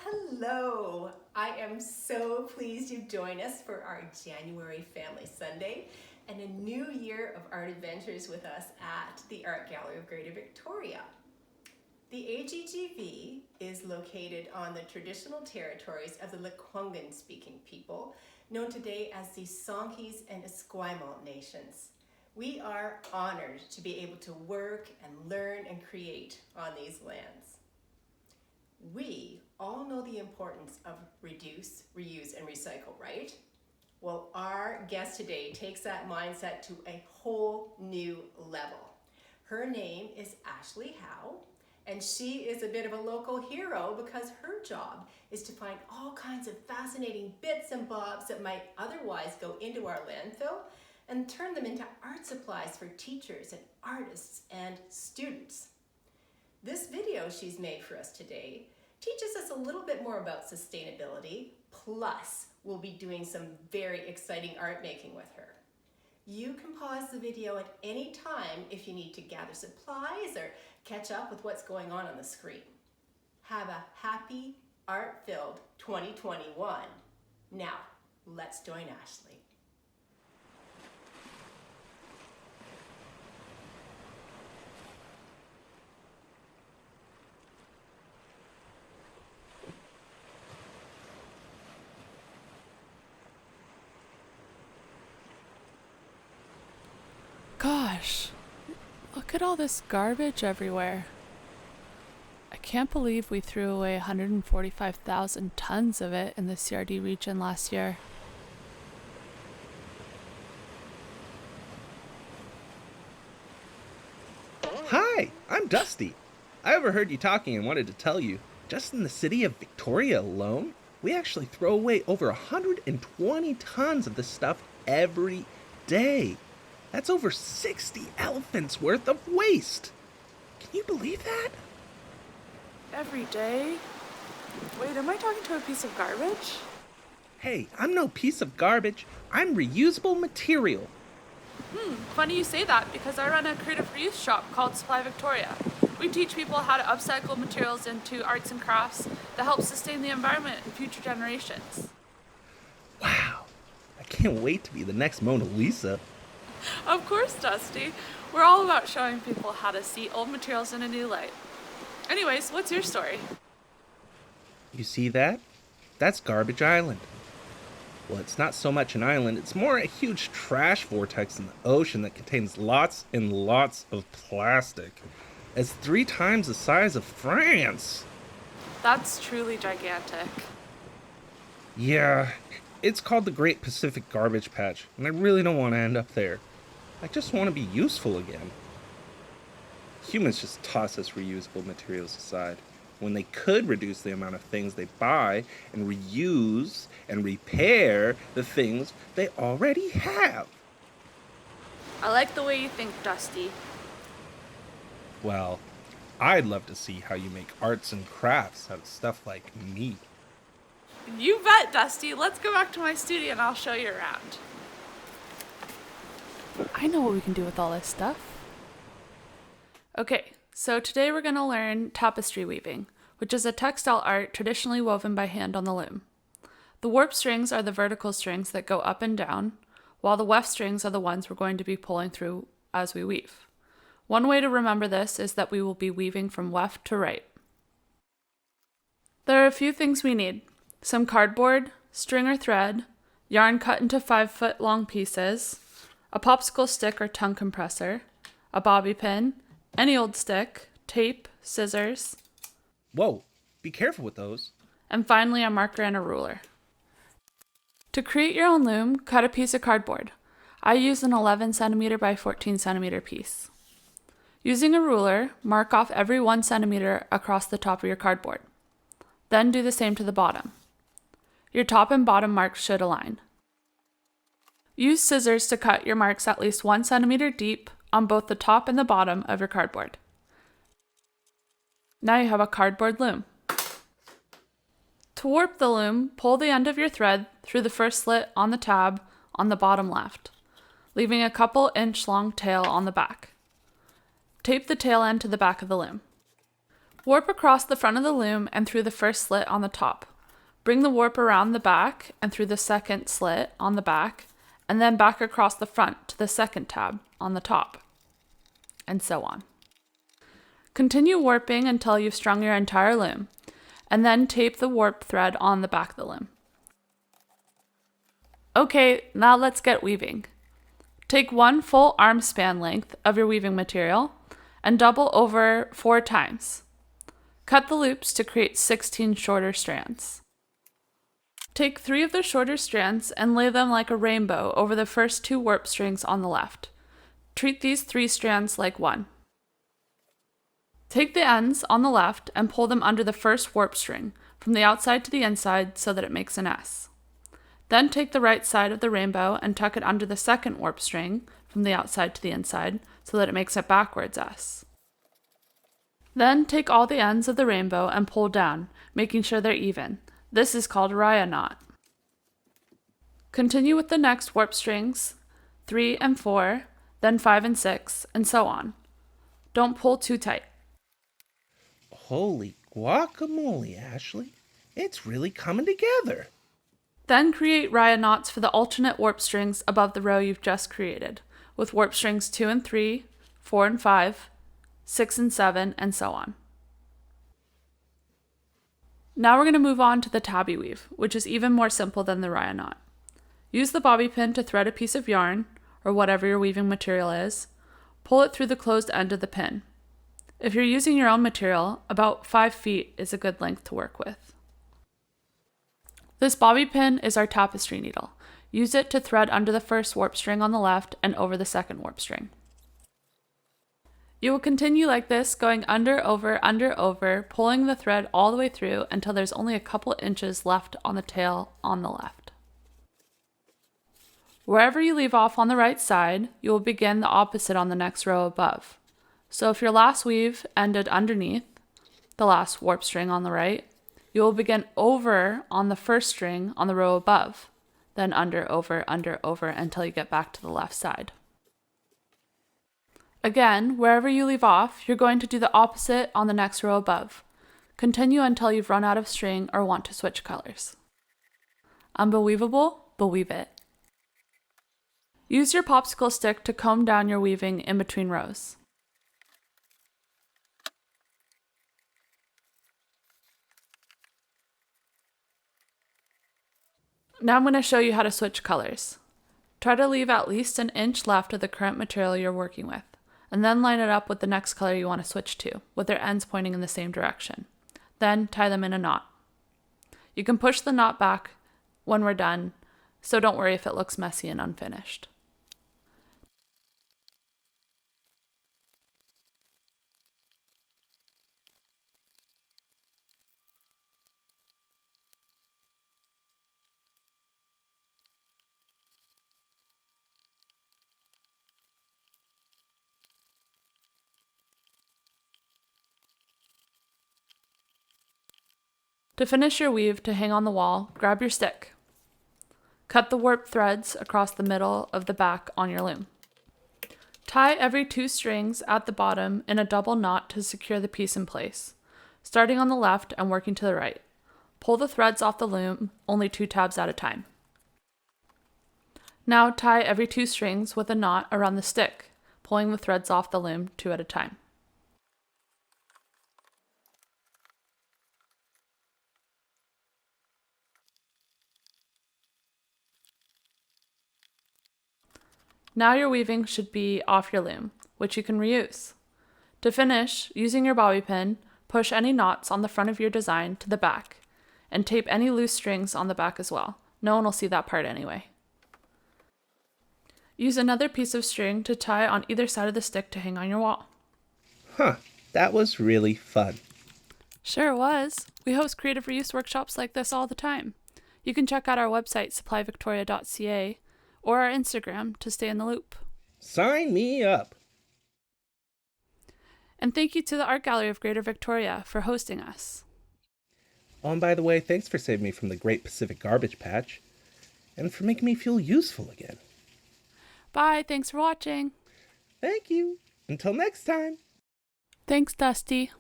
Hello! I am so pleased you've joined us for our January Family Sunday and a new year of art adventures with us at the Art Gallery of Greater Victoria. The AGGV is located on the traditional territories of the Lekwungen speaking people, known today as the Songhees and Esquimalt nations. We are honored to be able to work and learn and create on these lands. We all know the importance of reduce, reuse, and recycle, right? Well, our guest today takes that mindset to a whole new level. Her name is Ashley Howe, and she is a bit of a local hero because her job is to find all kinds of fascinating bits and bobs that might otherwise go into our landfill and turn them into art supplies for teachers and artists and students. This video she's made for us today teaches us a little bit more about sustainability, plus we'll be doing some very exciting art making with her. You can pause the video at any time if you need to gather supplies or catch up with what's going on the screen. Have a happy, art-filled 2021. Now, let's join Ashley. Gosh, look at all this garbage everywhere. I can't believe we threw away 145,000 tons of it in the CRD region last year. Hi, I'm Dusty. I overheard you talking and wanted to tell you, just in the city of Victoria alone, we actually throw away over 120 tons of this stuff every day. That's over 60 elephants worth of waste. Can you believe that? Every day? Wait, am I talking to a piece of garbage? Hey, I'm no piece of garbage. I'm reusable material. Funny you say that because I run a creative reuse shop called Supply Victoria. We teach people how to upcycle materials into arts and crafts that help sustain the environment in future generations. Wow, I can't wait to be the next Mona Lisa. Of course, Dusty. We're all about showing people how to see old materials in a new light. Anyways, what's your story? You see that? That's Garbage Island. Well, it's not so much an island, it's more a huge trash vortex in the ocean that contains lots and lots of plastic. It's 3 times the size of France. That's truly gigantic. Yeah, it's called the Great Pacific Garbage Patch, and I really don't want to end up there. I just want to be useful again. Humans just toss this reusable materials aside, when they could reduce the amount of things they buy and reuse and repair the things they already have. I like the way you think, Dusty. Well, I'd love to see how you make arts and crafts out of stuff like me. You bet, Dusty. Let's go back to my studio and I'll show you around. I know what we can do with all this stuff. Okay, so today we're going to learn tapestry weaving, which is a textile art traditionally woven by hand on the loom. The warp strings are the vertical strings that go up and down, while the weft strings are the ones we're going to be pulling through as we weave. One way to remember this is that we will be weaving from left to right. There are a few things we need: some cardboard, string or thread, yarn cut into 5-foot long pieces, a popsicle stick or tongue compressor, a bobby pin, any old stick, tape, scissors, Whoa, be careful with those. and finally a marker and a ruler. To create your own loom, cut a piece of cardboard. I use an 11 centimeter by 14 centimeter piece. Using a ruler, mark off every 1 centimeter across the top of your cardboard. Then do the same to the bottom. Your top and bottom marks should align. Use scissors to cut your marks at least 1 centimeter deep on both the top and the bottom of your cardboard. Now you have a cardboard loom. To warp the loom, pull the end of your thread through the first slit on the tab on the bottom left, leaving a couple inch long tail on the back. Tape the tail end to the back of the loom. Warp across the front of the loom and through the first slit on the top. Bring the warp around the back and through the second slit on the back, and then back across the front to the second tab on the top, and so on. Continue warping until you've strung your entire loom, and then tape the warp thread on the back of the loom. Okay, now let's get weaving. Take one full arm span length of your weaving material and double over 4 times. Cut the loops to create 16 shorter strands. Take 3 of the shorter strands and lay them like a rainbow over the first 2 warp strings on the left. Treat these 3 strands like one. Take the ends on the left and pull them under the first warp string from the outside to the inside so that it makes an S. Then take the right side of the rainbow and tuck it under the second warp string from the outside to the inside so that it makes a backwards S. Then take all the ends of the rainbow and pull down, making sure they're even. This is called a raya knot. Continue with the next warp strings, 3 and 4, then 5 and 6, and so on. Don't pull too tight. Holy guacamole, Ashley. It's really coming together. Then create raya knots for the alternate warp strings above the row you've just created, with warp strings 2 and 3, 4 and 5, 6 and 7, and so on. Now we're going to move on to the tabby weave, which is even more simple than the raya knot. Use the bobby pin to thread a piece of yarn, or whatever your weaving material is. Pull it through the closed end of the pin. If you're using your own material, about 5 feet is a good length to work with. This bobby pin is our tapestry needle. Use it to thread under the first warp string on the left and over the second warp string. You will continue like this, going under, over, pulling the thread all the way through until there's only a couple inches left on the tail on the left. Wherever you leave off on the right side, you will begin the opposite on the next row above. So if your last weave ended underneath the last warp string on the right, you will begin over on the first string on the row above, then under, over, until you get back to the left side. Again, wherever you leave off, you're going to do the opposite on the next row above. Continue until you've run out of string or want to switch colors. Unbelievable? Believe it. Use your popsicle stick to comb down your weaving in between rows. Now I'm going to show you how to switch colors. Try to leave at least an inch left of the current material you're working with, and then line it up with the next color you want to switch to, with their ends pointing in the same direction. Then tie them in a knot. You can push the knot back when we're done, so don't worry if it looks messy and unfinished. To finish your weave to hang on the wall, grab your stick. Cut the warp threads across the middle of the back on your loom. Tie every 2 strings at the bottom in a double knot to secure the piece in place, starting on the left and working to the right. Pull the threads off the loom, only 2 tabs at a time. Now tie every 2 strings with a knot around the stick, pulling the threads off the loom 2 at a time. Now your weaving should be off your loom, which you can reuse. To finish, using your bobby pin, push any knots on the front of your design to the back, and tape any loose strings on the back as well. No one will see that part anyway. Use another piece of string to tie on either side of the stick to hang on your wall. Huh, that was really fun. Sure was. We host creative reuse workshops like this all the time. You can check out our website, supplyvictoria.ca, or our Instagram to stay in the loop. Sign me up. And thank you to the Art Gallery of Greater Victoria for hosting us. Oh, and by the way, thanks for saving me from the Great Pacific Garbage Patch, and for making me feel useful again. Bye, thanks for watching. Thank you. Until next time. Thanks, Dusty.